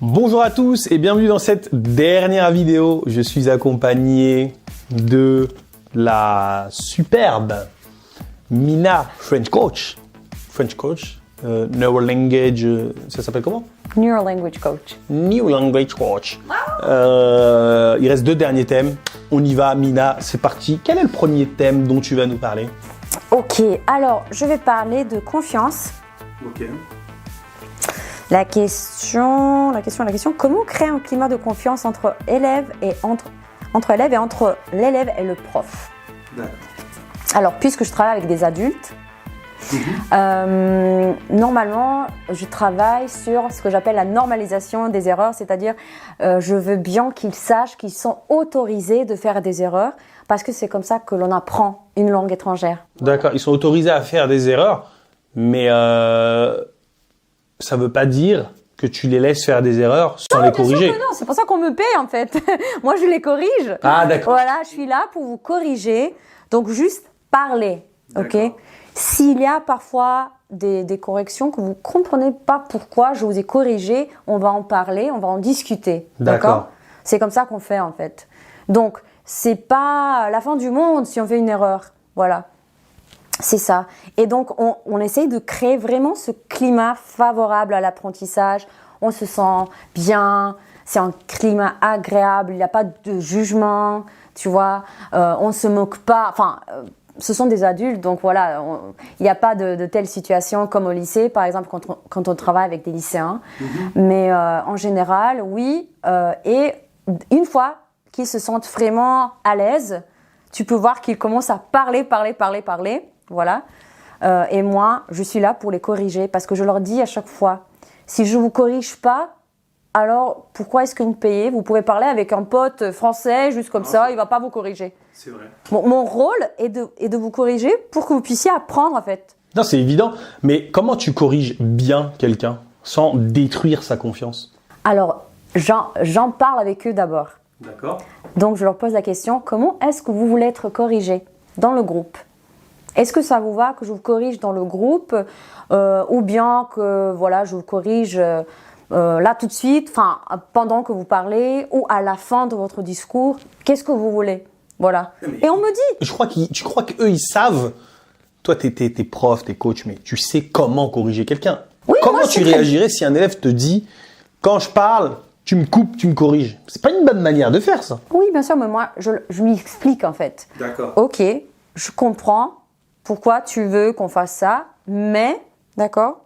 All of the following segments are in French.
Bonjour à tous et bienvenue dans cette dernière vidéo. Je suis accompagné de la superbe Mina, French Coach. Neurolanguage, ça s'appelle comment? Neurolanguage Coach. Neurolanguage Coach. Il reste deux derniers thèmes. On y va, Mina, c'est parti. Quel est le premier thème dont tu vas nous parler? Ok, alors je vais parler de confiance. Ok. La question, comment créer un climat de confiance entre élèves et entre l'élève et le prof? D'accord. Alors, puisque je travaille avec des adultes, normalement, je travaille sur ce que j'appelle la normalisation des erreurs, c'est-à-dire je veux bien qu'ils sachent qu'ils sont autorisés de faire des erreurs parce que c'est comme ça que l'on apprend une langue étrangère. D'accord, ils sont autorisés à faire des erreurs, mais ça veut pas dire que tu les laisses faire des erreurs sans les corriger. Bien sûr que non, c'est pour ça qu'on me paye en fait. Moi, je les corrige. Ah, d'accord. Voilà, je suis là pour vous corriger. Donc, juste parler, ok? S'il y a parfois des corrections que vous ne comprenez pas pourquoi je vous ai corrigé, on va en parler, on va en discuter. D'accord. C'est comme ça qu'on fait en fait. Donc, c'est pas la fin du monde si on fait une erreur. Voilà. C'est ça. Et donc, on essaye de créer vraiment ce climat favorable à l'apprentissage. On se sent bien, c'est un climat agréable, il n'y a pas de jugement, tu vois. On ne se moque pas. Enfin, ce sont des adultes, donc voilà, il n'y a pas de telle situation comme au lycée, par exemple, quand on travaille avec des lycéens. Mais en général, oui. Et une fois qu'ils se sentent vraiment à l'aise, tu peux voir qu'ils commencent à parler. Voilà. Et moi, je suis là pour les corriger parce que je leur dis à chaque fois, si je ne vous corrige pas, alors pourquoi est-ce que vous me payez? Vous pouvez parler avec un pote français, juste comme ça, il ne va pas vous corriger. C'est vrai. Mon rôle est de vous corriger pour que vous puissiez apprendre en fait. Non, c'est évident. Mais comment tu corriges bien quelqu'un sans détruire sa confiance? Alors, j'en parle avec eux d'abord. D'accord. Donc, je leur pose la question, comment est-ce que vous voulez être corrigé dans le groupe? Est-ce que ça vous va que je vous corrige dans le groupe ou bien que voilà, je vous corrige là tout de suite, enfin pendant que vous parlez ou à la fin de votre discours? Qu'est-ce que vous voulez? Voilà. Et on me dit. Tu crois qu'eux ils savent? Toi, t'es prof, t'es coach, mais tu sais comment corriger quelqu'un. Oui, comment moi, tu réagirais si un élève te dit, quand je parle, tu me coupes, tu me corriges? C'est pas une bonne manière de faire ça. Oui, bien sûr, mais moi je lui explique en fait. D'accord. Ok, je comprends. Pourquoi tu veux qu'on fasse ça, mais, d'accord,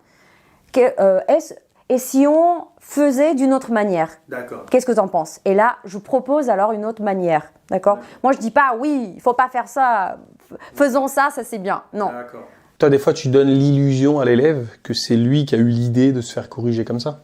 et si on faisait d'une autre manière? D'accord. Qu'est-ce que tu en penses? Et là, je propose alors une autre manière, d'accord? Moi, je dis pas, oui, il faut pas faire ça, faisons ça, ça c'est bien. Non. D'accord. Toi, des fois, tu donnes l'illusion à l'élève que c'est lui qui a eu l'idée de se faire corriger comme ça.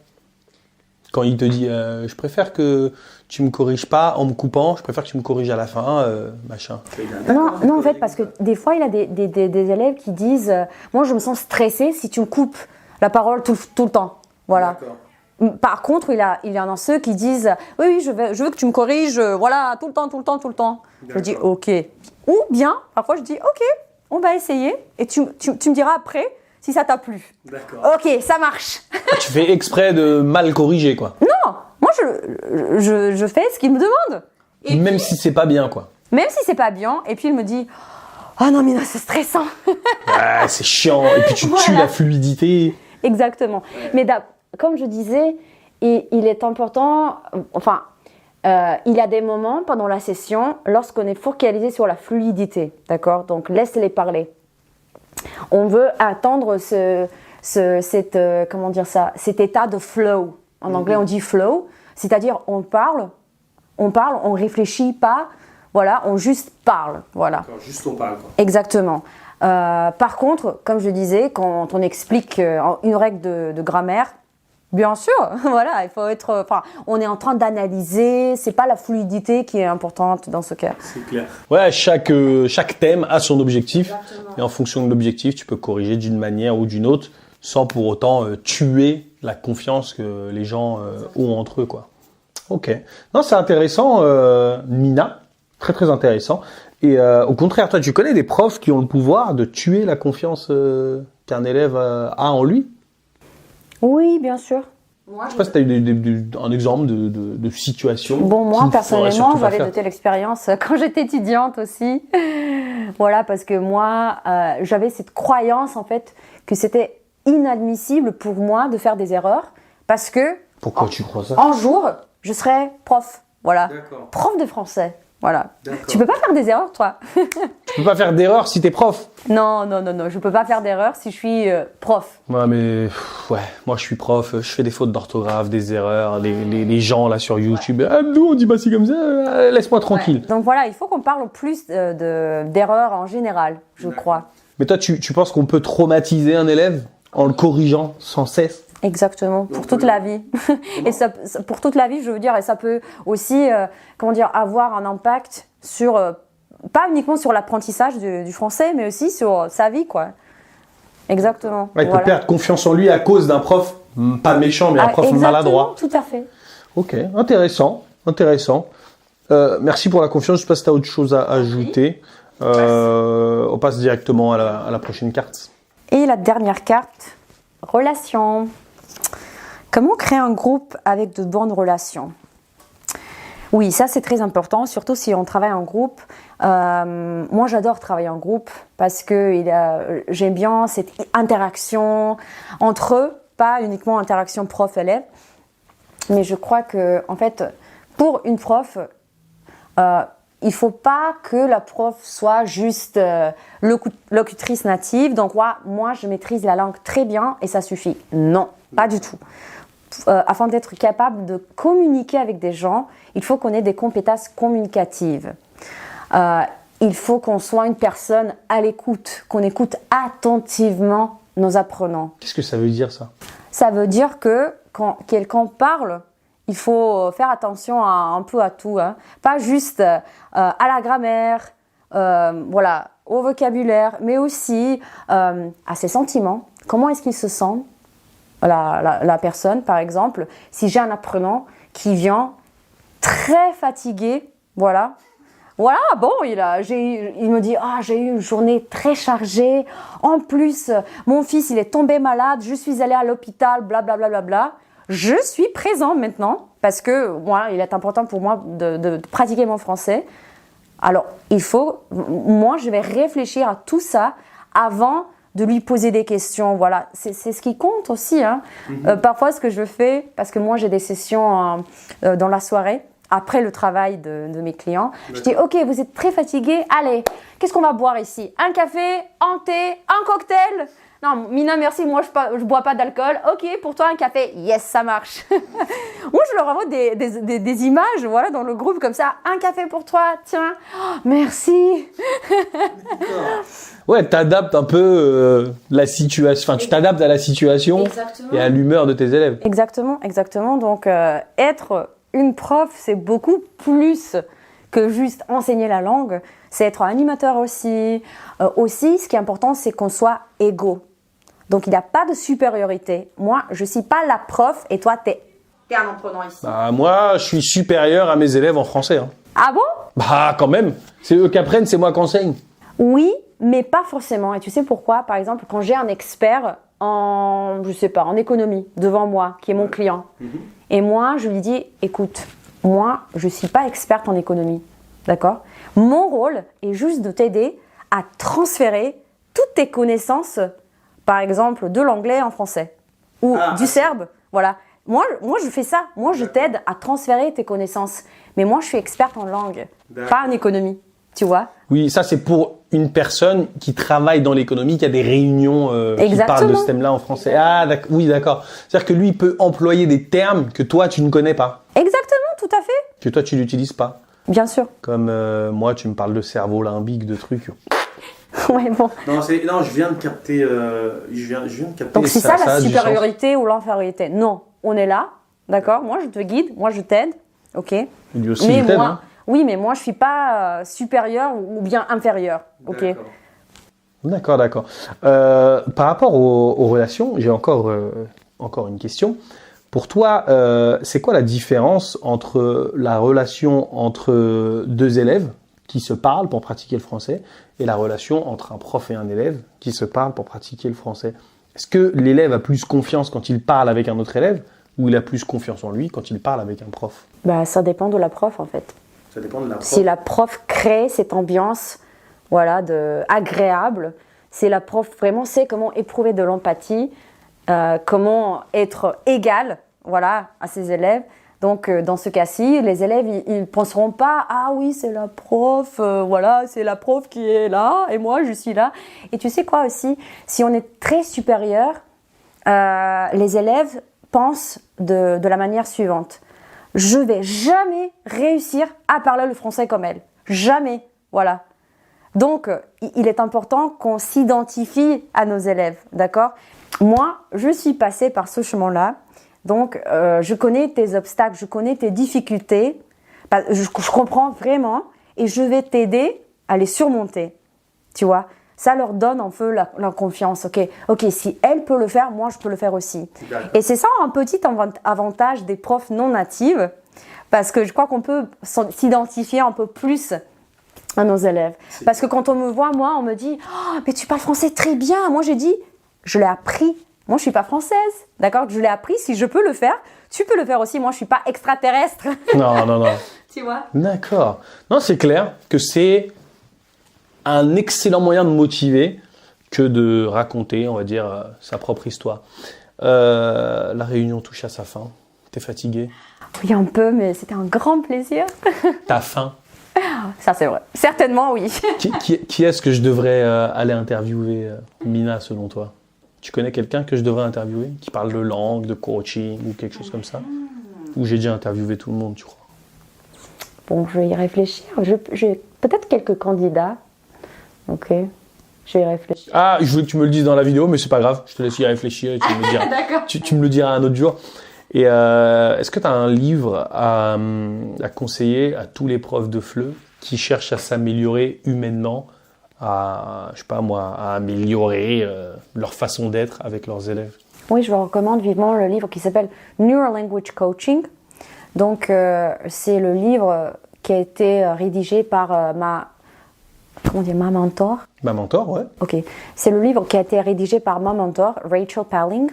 Quand il te dit, je préfère que tu me corriges pas en me coupant, je préfère que tu me corriges à la fin, machin. Non, en fait, parce que des fois, il y a des élèves qui disent, moi, je me sens stressée si tu me coupes la parole tout le temps. Voilà. D'accord. Par contre, il y en a ceux qui disent, oui, je veux que tu me corriges, voilà, tout le temps. Je dis, ok. Ou bien, parfois, je dis, ok, on va essayer, et tu me diras après si ça t'a plu. D'accord. Ok, ça marche. Tu fais exprès de mal corriger, quoi. Non, moi je fais ce qu'il me demande. Et même si c'est pas bien, quoi. Même si c'est pas bien, et puis il me dit, oh non mais non, c'est stressant. Ouais, c'est chiant, et puis tu tues la fluidité. Exactement. Mais comme je disais, il est important, enfin, il y a des moments pendant la session, lorsqu'on est focalisé sur la fluidité, d'accord? Donc laisse-les parler. On veut attendre cet état de flow. En anglais, on dit flow, c'est-à-dire on parle, on réfléchit pas, voilà, on juste parle, voilà. Juste on parle, quoi. Exactement. Par contre, comme je disais, quand on explique une règle de grammaire, bien sûr, voilà, il faut être. Enfin, on est en train d'analyser. C'est pas la fluidité qui est importante dans ce cas. C'est clair. Ouais, chaque thème a son objectif. Exactement. Et en fonction de l'objectif, tu peux corriger d'une manière ou d'une autre, sans pour autant tuer la confiance que les gens ont entre eux, quoi. Ok. Non, c'est intéressant, Mina. Très très intéressant. Et au contraire, toi, tu connais des profs qui ont le pouvoir de tuer la confiance qu'un élève a en lui? Oui, bien sûr. Moi, Je sais pas si tu as eu un exemple de situation. Bon, moi, qu'il faudrait personnellement, surtout pas j'avais faire. de telles expériences quand j'étais étudiante aussi. Voilà, parce que moi, j'avais cette croyance, en fait, que c'était inadmissible pour moi de faire des erreurs parce que Pourquoi tu crois ça? un jour, je serai prof. Voilà. D'accord. Prof de français. Voilà. D'accord. Tu peux pas faire des erreurs, toi. Tu peux pas faire d'erreur si t'es prof. Non, je peux pas faire d'erreurs si je suis prof. Ouais, mais ouais, moi je suis prof, je fais des fautes d'orthographe, des erreurs, les gens là sur YouTube, ah, nous on dit pas si comme ça, laisse-moi tranquille. Ouais. Donc voilà, il faut qu'on parle plus d'erreurs en général, je crois. Mais toi, tu penses qu'on peut traumatiser un élève en le corrigeant sans cesse? Exactement, pour toute la vie. Et pour toute la vie, je veux dire, et ça peut aussi, avoir un impact sur, pas uniquement sur l'apprentissage du français, mais aussi sur sa vie, quoi. Exactement. Ouais, il peut perdre confiance en lui à cause d'un prof, pas méchant, mais un prof maladroit. Tout à fait. Ok, intéressant. Merci pour la confiance, je sais pas si tu as autre chose à ajouter. On passe directement à la prochaine carte. Et la dernière carte, relation. Comment créer un groupe avec de bonnes relations? Oui, ça c'est très important, surtout si on travaille en groupe. Moi j'adore travailler en groupe parce que j'aime bien cette interaction entre eux, pas uniquement interaction prof-élève. Mais je crois que, en fait, pour une prof, il faut pas que la prof soit juste locutrice native. Donc moi je maîtrise la langue très bien et ça suffit. Non, pas du tout. Afin d'être capable de communiquer avec des gens, il faut qu'on ait des compétences communicatives. Il faut qu'on soit une personne à l'écoute, qu'on écoute attentivement nos apprenants. Qu'est-ce que ça veut dire ça? Ça veut dire que quand quelqu'un parle, il faut faire attention un peu à tout, hein. Pas juste à la grammaire, au vocabulaire, mais aussi à ses sentiments. Comment est-ce qu'il se sent? La personne, par exemple, si j'ai un apprenant qui vient très fatigué, il me dit j'ai eu une journée très chargée. En plus, mon fils il est tombé malade. Je suis allée à l'hôpital, blablabla. Bla, bla, bla. Je suis présent maintenant parce que il est important pour moi de pratiquer mon français. Alors moi je vais réfléchir à tout ça avant de lui poser des questions. Voilà, c'est ce qui compte aussi, hein. Parfois, ce que je fais, parce que moi, j'ai des sessions dans la soirée, après le travail de mes clients, je dis, OK, vous êtes très fatigué, allez, qu'est-ce qu'on va boire ici? Un café, un thé, un cocktail? Non, Mina, merci, moi, je bois pas d'alcool. OK, pour toi, un café. Yes, ça marche. Moi, je leur envoie des images, dans le groupe, comme ça. Un café pour toi, tiens. Oh, merci. Ouais, t'adaptes un peu la situation. Enfin, tu t'adaptes à la situation. Exactement. Et à l'humeur de tes élèves. Exactement. Donc, être une prof, c'est beaucoup plus que juste enseigner la langue. C'est être animateur aussi. Aussi, ce qui est important, c'est qu'on soit égaux. Donc, il n'y a pas de supériorité. Moi, je ne suis pas la prof et toi, t'es un apprenant ici. Moi, je suis supérieur à mes élèves en français. Hein. Ah bon? Quand même. C'est eux qui apprennent, c'est moi qui enseigne. Oui, mais pas forcément. Et tu sais pourquoi? Par exemple, quand j'ai un expert en économie devant moi, qui est mon client, et moi, je lui dis, écoute, moi, je ne suis pas experte en économie, d'accord? Mon rôle est juste de t'aider à transférer toutes tes connaissances, par exemple, de l'anglais en français, ou du serbe, voilà. Moi, je fais ça. Moi, je t'aide à transférer tes connaissances. Mais moi, je suis experte en langue, pas en économie. Tu vois? Oui, ça c'est pour une personne qui travaille dans l'économie, qui a des réunions qui parlent de ce thème-là en français. Oui, d'accord. C'est-à-dire que lui, il peut employer des termes que toi, tu ne connais pas. Exactement, tout à fait. Que toi, tu n'utilises pas. Bien sûr. Comme moi, tu me parles de cerveau limbique, de trucs. Ouais, bon. Non, je viens de capter. Je viens de capter. Donc c'est ça la supériorité ou l'infériorité? Non, on est là, d'accord? Moi, je te guide, moi, je t'aide, ok? Lui aussi, il t'aide, hein. Oui, mais moi, je ne suis pas supérieur ou bien inférieur. Ok. D'accord. Par rapport aux relations, j'ai encore une question. Pour toi, c'est quoi la différence entre la relation entre deux élèves qui se parlent pour pratiquer le français et la relation entre un prof et un élève qui se parlent pour pratiquer le français? Est-ce que l'élève a plus confiance quand il parle avec un autre élève où il a plus confiance en lui quand il parle avec un prof? Bah, ça dépend de la prof en fait. Ça dépend de la prof. Si la prof crée cette ambiance voilà, agréable, si la prof vraiment sait comment éprouver de l'empathie, comment être égal voilà, à ses élèves. Donc, dans ce cas-ci, les élèves, ils ne penseront pas « Ah oui, c'est la prof, voilà, c'est la prof qui est là et moi, je suis là. » Et tu sais quoi aussi? Si on est très supérieur, les élèves pensent de la manière suivante. Je vais jamais réussir à parler le français comme elle. Jamais. Voilà. Donc, il est important qu'on s'identifie à nos élèves. D'accord? Moi, je suis passée par ce chemin-là. Donc, je connais tes obstacles, je connais tes difficultés. Je comprends vraiment et je vais t'aider à les surmonter. Tu vois? Ça leur donne un peu la confiance. Ok, si elle peut le faire, moi je peux le faire aussi. Et c'est ça un petit avantage des profs non natives, parce que je crois qu'on peut s'identifier un peu plus à nos élèves. Parce que quand on me voit, moi, on me dit « Oh, mais tu parles français très bien !» Moi, j'ai dit « Je l'ai appris. Moi, je suis pas française. D'accord? Je l'ai appris. Si je peux le faire, tu peux le faire aussi. Moi, je suis pas extraterrestre. » Non. Tu vois? D'accord. Non, c'est clair que c'est un excellent moyen de motiver que de raconter, on va dire, sa propre histoire. La réunion touche à sa fin. T'es fatigué? Oui, un peu, mais c'était un grand plaisir. T'as faim? Ça, c'est vrai. Certainement, oui. Qui est-ce que je devrais aller interviewer, Mina, selon toi? Tu connais quelqu'un que je devrais interviewer qui parle de langue, de coaching ou quelque chose comme ça? Ou j'ai déjà interviewé tout le monde, tu crois? Bon, je vais y réfléchir. J'ai peut-être quelques candidats. Ok, je vais y réfléchir. Ah, je voulais que tu me le dises dans la vidéo, mais c'est pas grave. Je te laisse y réfléchir et tu me le diras. D'accord. Tu me le diras un autre jour. Et est-ce que tu as un livre à conseiller à tous les profs de FLE qui cherchent à s'améliorer humainement, je sais pas moi, à améliorer leur façon d'être avec leurs élèves? Oui, je vous recommande vivement le livre qui s'appelle Neuro Language Coaching. Donc, c'est le livre qui a été rédigé par ma mentor. Ma mentor, ouais. Ok. C'est le livre qui a été rédigé par ma mentor, Rachel Palling.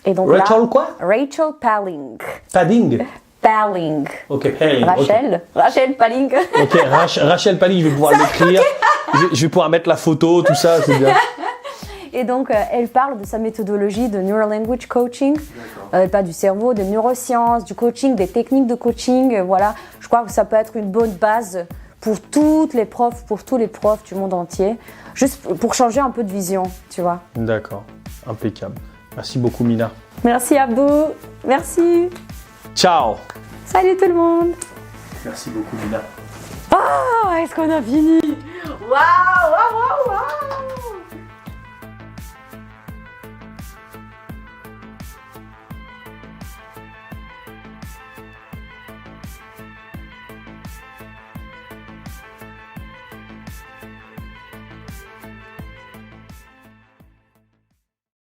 Et donc Rachel quoi? Rachel Palling. Padding. Palling. Ok, Palling. Rachel. Okay. Rachel Palling. Ok, Rachel Palling, je vais pouvoir l'écrire. Je vais pouvoir mettre la photo, tout ça, c'est bien. Et donc, elle parle de sa méthodologie de Neuro Language Coaching. Elle parle du cerveau, des neurosciences, du coaching, des techniques de coaching. Voilà, je crois que ça peut être une bonne base pour toutes les profs, pour tous les profs du monde entier. Juste pour changer un peu de vision, tu vois. D'accord, impeccable. Merci beaucoup, Mina. Merci, Abdou. Merci. Ciao. Salut tout le monde. Merci beaucoup, Mina. Oh, est-ce qu'on a fini? Waouh!